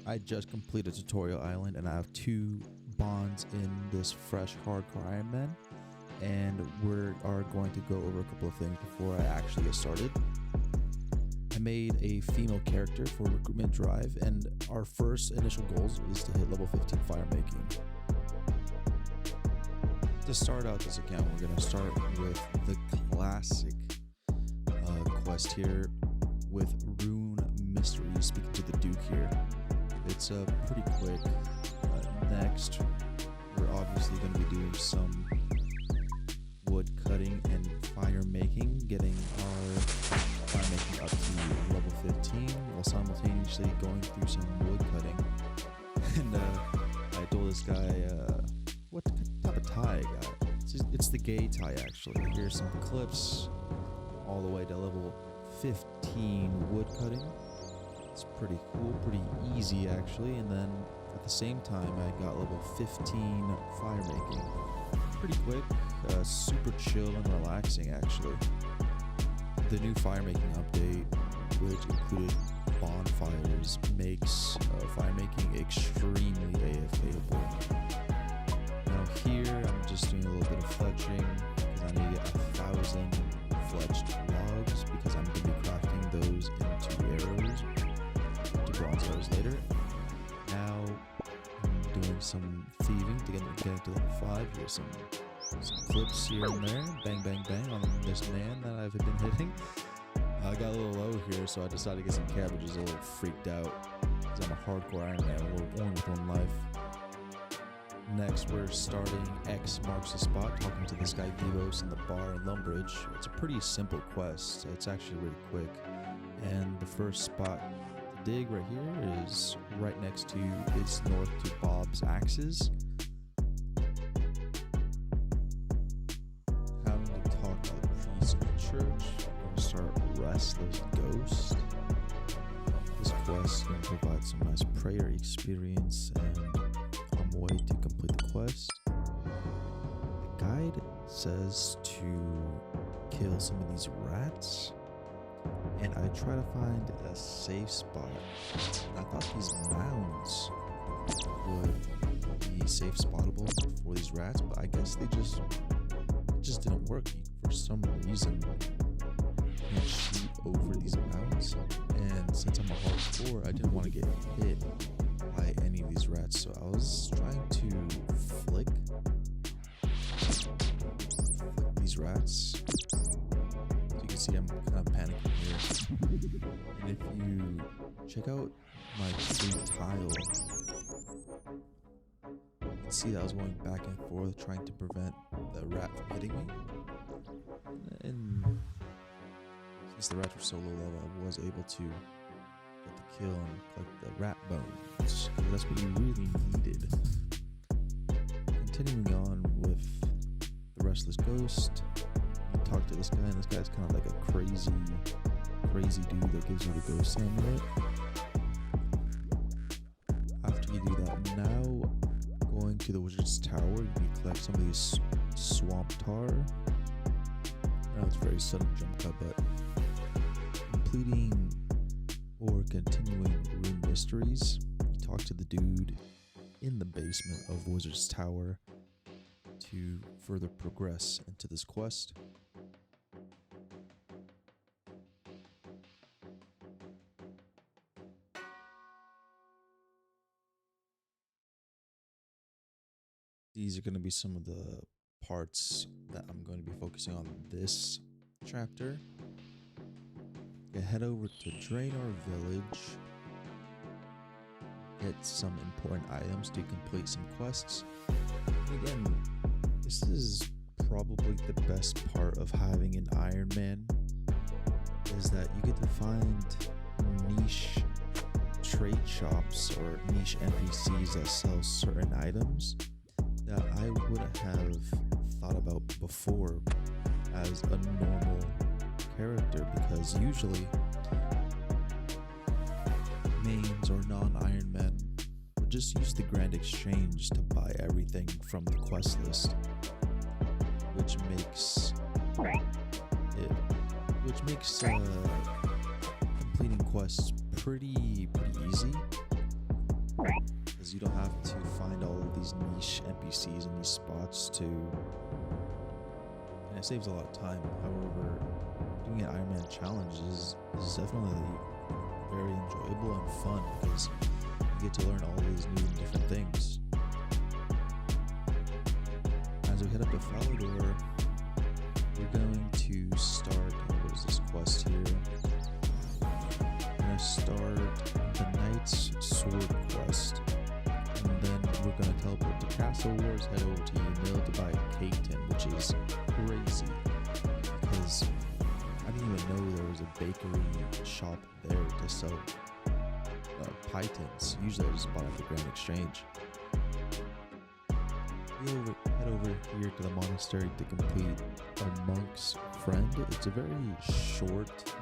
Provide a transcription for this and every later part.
I just completed Tutorial Island and I have 2 bonds in this fresh Hardcore Ironman, and we are going to go over a couple of things before I actually get started. I made a female character for recruitment drive, and our first initial goals is to hit level 15 fire making. To start out this account, we're going to start with the classic quest here with Rune Mystery, speaking to the Duke here. It's pretty quick. Next, we're obviously going to be doing some wood cutting and fire making, getting our fire making up to level 15 while simultaneously going through some wood cutting. And I told this guy, what type of tie I got? It's the gay tie, actually. Here's some clips all the way to level 15 wood cutting. It's pretty cool, pretty easy actually. And then at the same time, I got level 15 fire making. Pretty quick, super chill and relaxing actually. The new fire making update, which included bonfires, makes fire making extremely AFKable. Now here, I'm just doing a little bit of fletching because I need to get 1,000 fletched logs because I'm going to be crafting those into arrows, to bronze arrows later. Now I'm doing some thieving to get to level 5. Here's some clips here and there, bang bang bang on this man that I've been hitting. I got a little low here, so I decided to get some cabbages. A little freaked out because I'm a hardcore Ironman, only with 1 life. Next, we're starting X marks the spot, talking to this guy Vivos in the bar in Lumbridge. It's a pretty simple quest. It's actually really quick. And the first spot to dig right here is right next to, it's north to Bob's Axes. Having to talk to the priest in the church. I'm going to start Restless Ghost. This quest is going to provide some nice prayer experience and way to complete the quest. The guide says to kill some of these rats, and I try to find a safe spot. I thought these mounds would be safe spottable for these rats, but I guess they just didn't work for some reason. I can't shoot over these mounds, and since I'm a hardcore, I didn't want to get hit by any of these rats, so I was trying to flick these rats. So you can see I'm kind of panicking here. And if you check out my free tile, you can see that I was going back and forth trying to prevent the rat from hitting me. And since the rats were so low level, I was able to get the kill on like the rat bones. That's what you really needed. Continuing on with the Restless Ghost, you talk to this guy, and this guy's kind of like a crazy dude that gives you the ghost amulet. After you do that, now going to the Wizard's Tower, you collect some of these swamp tar. I know it's a very sudden jump cut, but completing or continuing Rune Mysteries, you talk to the dude in the basement of Wizard's Tower to further progress into this quest. These are going to be some of the parts that I'm going to be focusing on this chapter. You head over to Draenor Village, get some important items to complete some quests. And again, this is probably the best part of having an Ironman, is that you get to find niche trade shops or niche NPCs that sell certain items that I wouldn't have thought about before as a normal character, because usually mains or non-Ironmen would just use the Grand Exchange to buy everything from the quest list, which makes completing quests pretty easy. because you don't have to find all of these niche NPCs in these spots and it saves a lot of time. However, doing an Ironman challenge is definitely very enjoyable and fun because you get to learn all these new and different things. As we head up to Falador, we're going to start, what is this quest here? We're going to start the Knight's Sword quest, and then we're going to teleport to Castle Wars, head over to Yamil to buy Caton, which is crazy, because I didn't even know there was a bakery shop there to sell pythons. Usually I just bought at the Grand Exchange. Head over here to the monastery to complete a monk's friend. It's a very short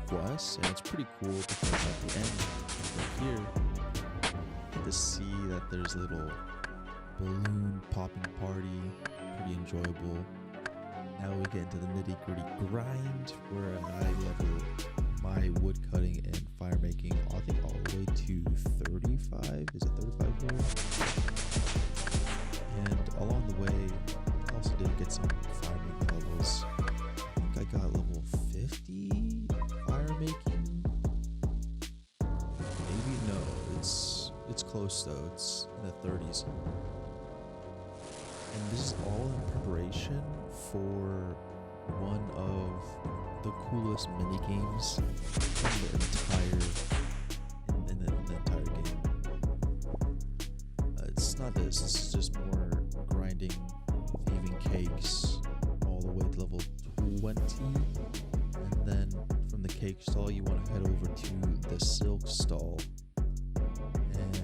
quest, and it's pretty cool because at the end right here, you get to see that there's a little balloon popping party, pretty enjoyable. Now we get into the nitty-gritty grind, where I level my wood cutting and fire making, I think all the way to 35. Is it 35 here? And along the way, I also did get some fire making levels. I think I got level 50 fire making. Maybe no, it's close though. It's in the 30s. And this is all in preparation for one of the coolest mini games in the entire game. It's not this. This is just more grinding, thieving cakes all the way to level 20, and then from the cake stall you want to head over to the silk stall and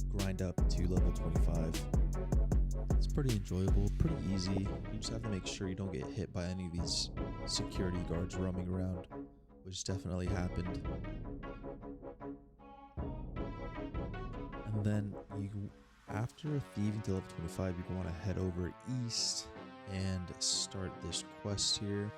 grind up to level 25. It's pretty enjoyable, pretty easy. You just have to make sure you don't get hit by any of these security guards roaming around, which definitely happened. And then after thieving to level 25, you want to head over east and start this quest here.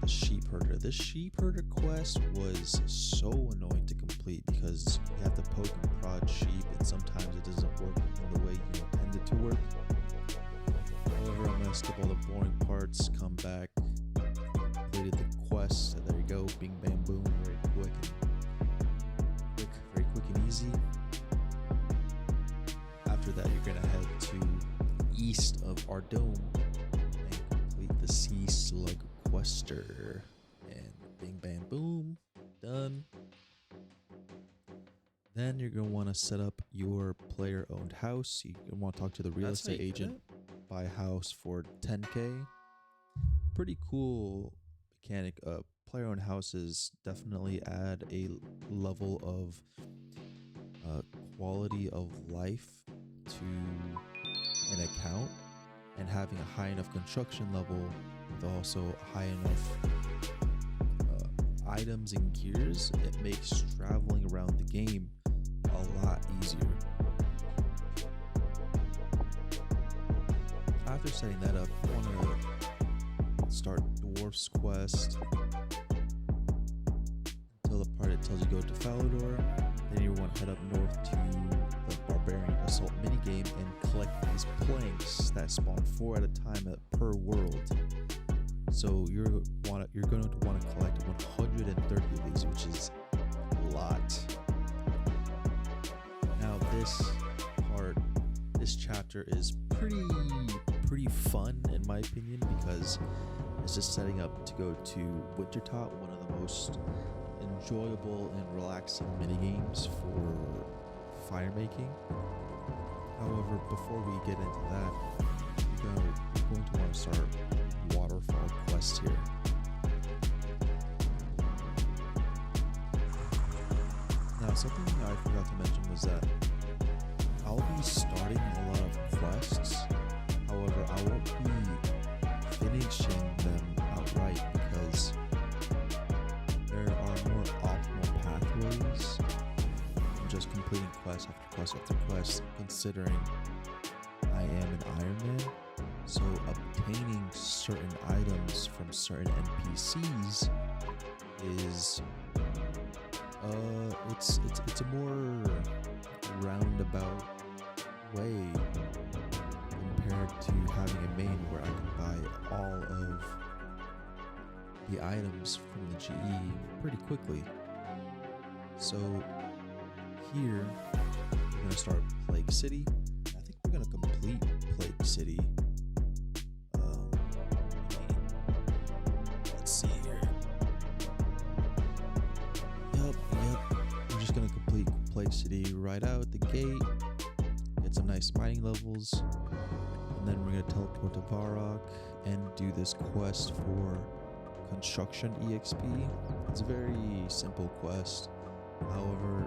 The sheep herder. This sheep herder quest was so annoying to complete because you have to poke and prod sheep, and sometimes it doesn't work in the way you intend it to work. However, I'm gonna skip all the boring parts, come back, completed the quest, and there you go, bing bam boom, very quick and easy. After that, you're gonna head to east of Ardome and complete the Sea Slug Quester, and bing bam boom, done. Then you're gonna want to set up your player-owned house. You're gonna want to talk to the real estate agent, buy a house for 10K. Pretty cool mechanic. Player-owned houses definitely add a level of quality of life to an account, and having a high enough construction level with also high enough items and gears, it makes traveling around the game a lot easier. After setting that up, you want to start Dwarf's Quest until the part it tells you go to Falador. Then you want to head up north to the Barbarian Assault minigame and collect these planks that spawn 4 at a time per world. So you're going to want to collect 130 of these, which is a lot. Now this chapter is pretty fun in my opinion, because it's just setting up to go to Wintertodt, one of the most enjoyable and relaxing minigames for fire making. However, before we get into that, we're going to want to start Waterfall quest here. Now, something I forgot to mention was that I'll be starting a lot of quests. However, I won't be finishing them outright because there are more optimal pathways than just completing quest after quest after quest, considering I am an Ironman. So obtaining certain items from certain NPCs is It's a more roundabout way compared to having a main where I can buy all of the items from the GE pretty quickly. So here we're gonna start Plague City. I think we're gonna complete Plague City. Let's see here. Yep. We're just gonna complete Plague City right out the gate. Get some nice mining levels, and then we're gonna teleport to Varrock and do this quest for construction EXP. It's a very simple quest. However,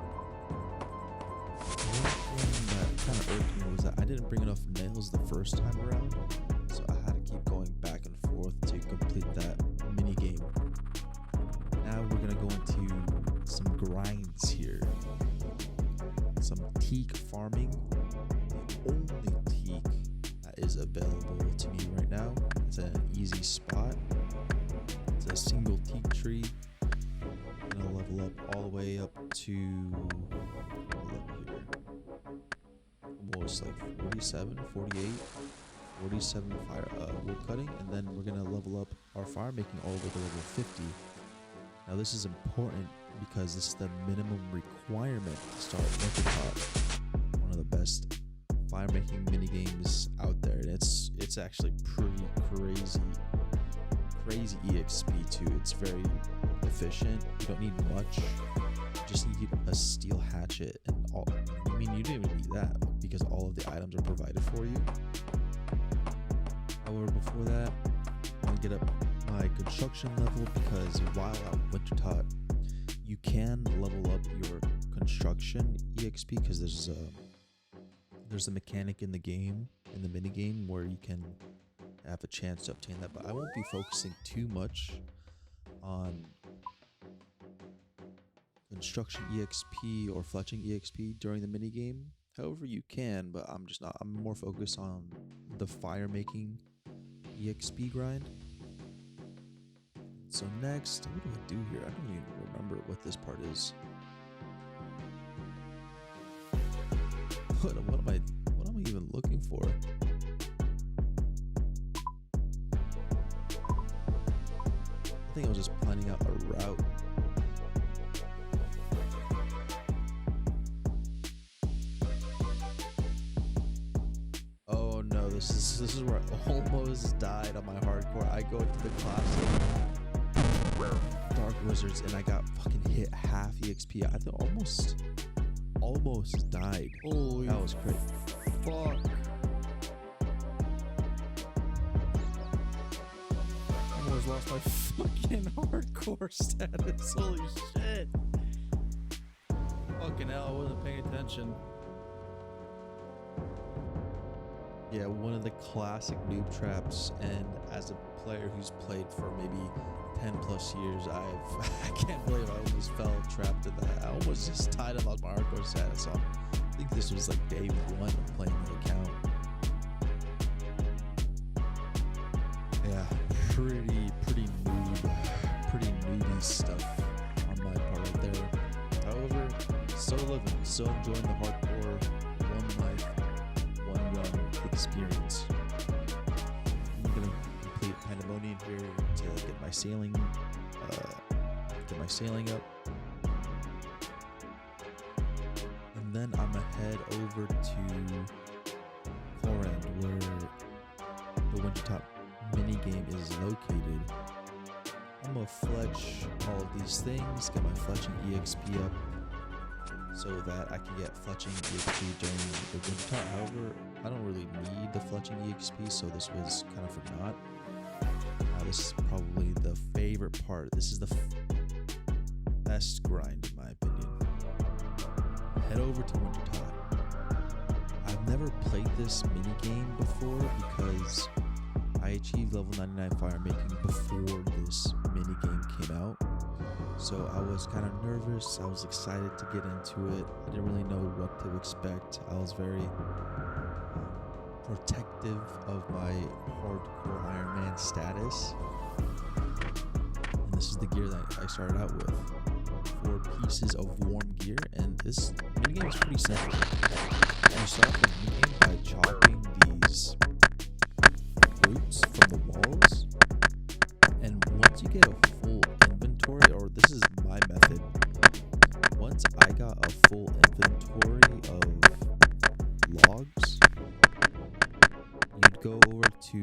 one thing that kind of irked me was that I didn't bring enough nails the first time around, so I had to keep going back and forth to complete that mini game. Now we're gonna go into some grinds here, some teak farming. The only teak that is available to me right now. It's an easy spot. It's a single teak tree. I'm gonna level up all the way up to almost like 47, 48, 47 fire wood cutting, and then we're gonna level up our fire making all the way to level 50. Now this is important because this is the minimum requirement to start Wintertodt, one of the best fire making mini games out there, and it's actually pretty crazy EXP too. It's very efficient. You don't need much. You just need a steel hatchet and all. I mean, you don't even need that because all of the items are provided for you. However, before that, I want to get up my construction level because while at Wintertodt, you can level up your construction EXP because there's a mechanic in the game, in the mini game, where you can have a chance to obtain that. But I won't be focusing too much on construction EXP or fletching EXP during the mini game. However, you can, but I'm just not. I'm more focused on the fire making EXP grind. So next, what do I do here? I don't even remember what this part is. What am I even looking for? I think I was just planning out a route. Oh no, this is where I almost died on my hardcore. I go into the classic Dark Wizards and I got fucking hit half EXP. I almost died. Holy, that was crazy. Fuck. I almost lost my fucking hardcore status. Holy shit. Fucking hell, I wasn't paying attention. Yeah, one of the classic noob traps, and as a player who's played for maybe 10 plus years, I can't believe I almost fell trapped in that. I almost just died and lost my hardcore status. So I think this was like day one of playing the account. Yeah, pretty newbie stuff on my part right there. However, still living, still enjoying the hardcore one life, one run experience. I'm gonna complete Pandemonium here to get my sailing up, and then I'm gonna head over to Corand where the Wintertodt mini game is located. I'm gonna fletch all of these things, get my fletching EXP up so that I can get fletching EXP during the Wintertodt. However, I don't really need the fletching EXP, so this was kind of for naught. This is probably the favorite part. This is the best grind in my opinion. Head over to Wintertodt. I've never played this mini game before because I achieved level 99 fire making before this mini game came out. So I was kind of nervous. I was excited to get into it. I didn't really know what to expect. I was very protective of my hardcore Ironman status. And this is the gear that I started out with. for pieces of warm gear, and this minigame is pretty simple. You start off the minigame by chopping these fruits from the walls, and once you get a full inventory, or this is my method, once I got a full inventory of logs, you'd go over to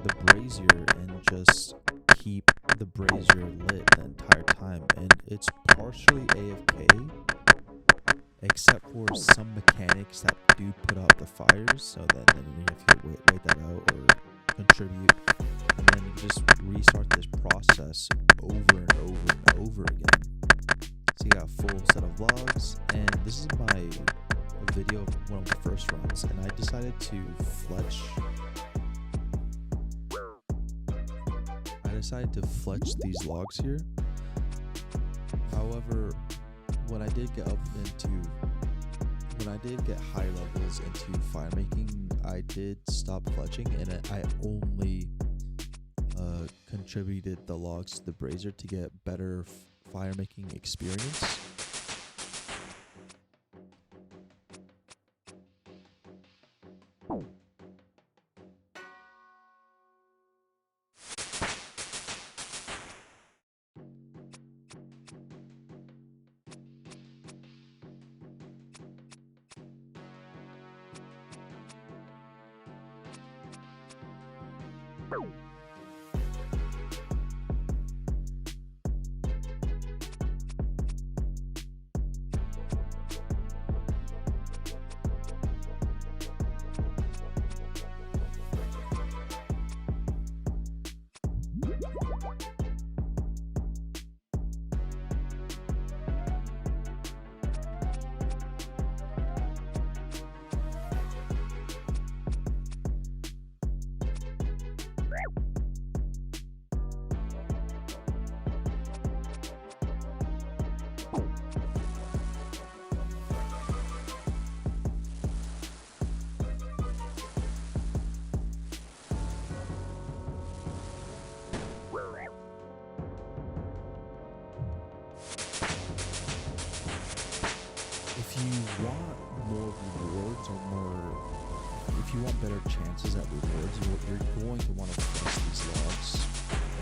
the brazier and just keep the brazier lit the entire time, and it's partially AFK, except for some mechanics that do put out the fires, so then you have to wait that out or contribute, and then you just restart this process over and over and over again. So you got a full set of logs, and this is my video of one of the first runs, and I decided to fletch these logs here. However, when I did get high levels into fire making, I did stop fletching, and I only contributed the logs to the brazier to get better fire making experience. If you want more rewards, or if you want better chances at rewards, you're going to want to place these logs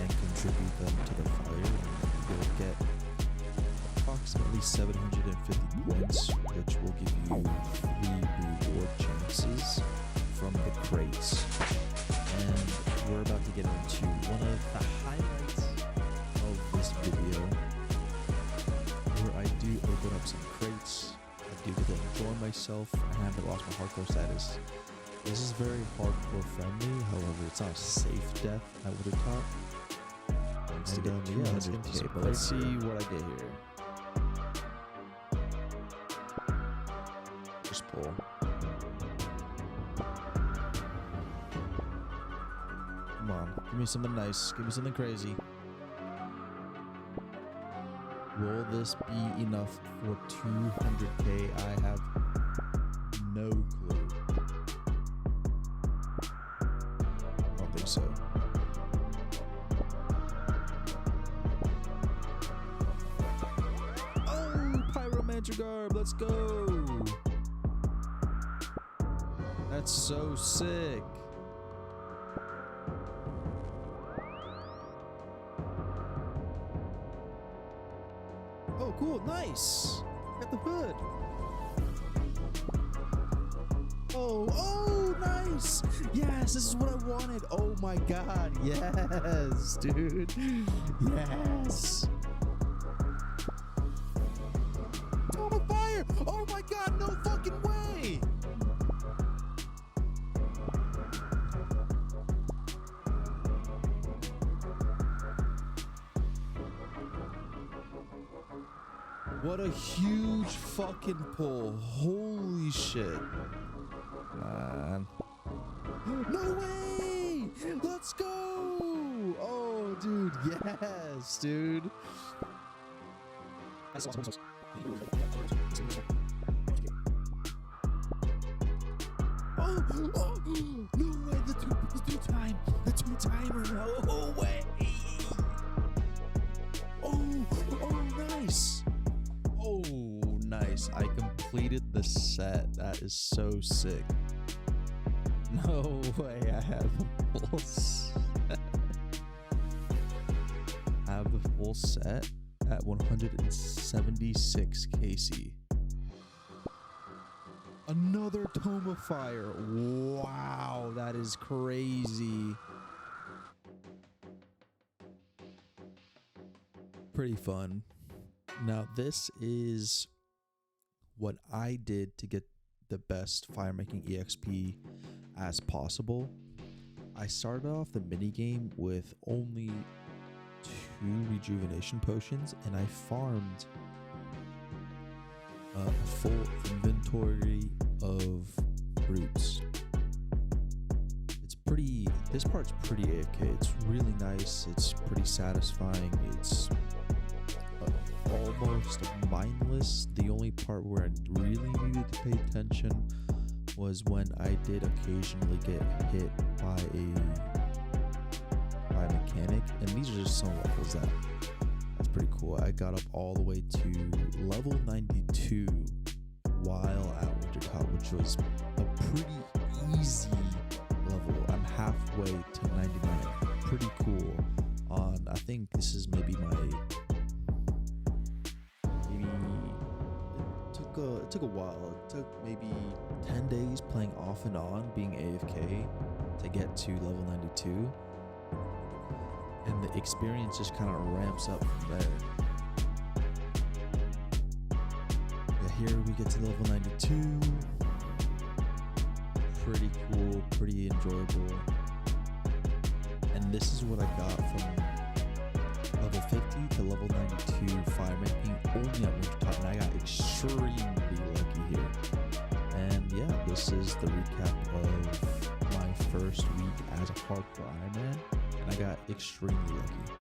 and contribute them to the fire, and you'll get approximately 750 points, which will give you 3 reward chances from the crates. And we're about to get into one of the highlights of this video, where I do open up some crates. I do get to enjoy myself. I haven't lost my hardcore status. This is very hardcore friendly, however, it's not a safe death, I would have thought. Thanks to get 200k, but let's see what I get here. Just pull. Come on, give me something nice, give me something crazy. Will this be enough for 200k? I have no clue. I don't think so. Oh, Pyromancer Garb, let's go! That's so sick. Oh, cool, nice. Got the hood. Oh, nice. Yes, this is what I wanted. Oh my god, yes, dude. Yes. Oh, my fire. Oh my god, no fucking way. What a huge fucking pull. Holy shit. Man. No way! Let's go! Oh, dude, yes, dude. Oh, no way, the two timer, no way! Oh, nice! nice. I completed the set. That is so sick. No way I have the full set. I have the full set at 176 KC. Another Tome of Fire. Wow, that is crazy. Pretty fun. Now, this is what I did to get the best fire making EXP as possible. I started off the minigame with only 2 rejuvenation potions, and I farmed a full inventory of roots. This part's pretty AFK. It's really nice. It's pretty satisfying. It's almost mindless. The only part where I really needed to pay attention was when I did occasionally get hit by a mechanic, and these are just some levels that's pretty cool. I got up all the way to level 92 while at Wintertodt, which was a pretty easy level. I'm halfway to 99. Pretty cool. I think this is maybe it took a while. It took maybe 10 days playing off and on, being AFK, to get to level 92. And the experience just kind of ramps up from there. Yeah, here we get to level 92. Pretty cool, pretty enjoyable. And this is what I got from level 50 to level 92 fire making only at Wintertodt, and I got extremely lucky here. And yeah, this is the recap of my first week as a hardcore Ironman, and I got extremely lucky.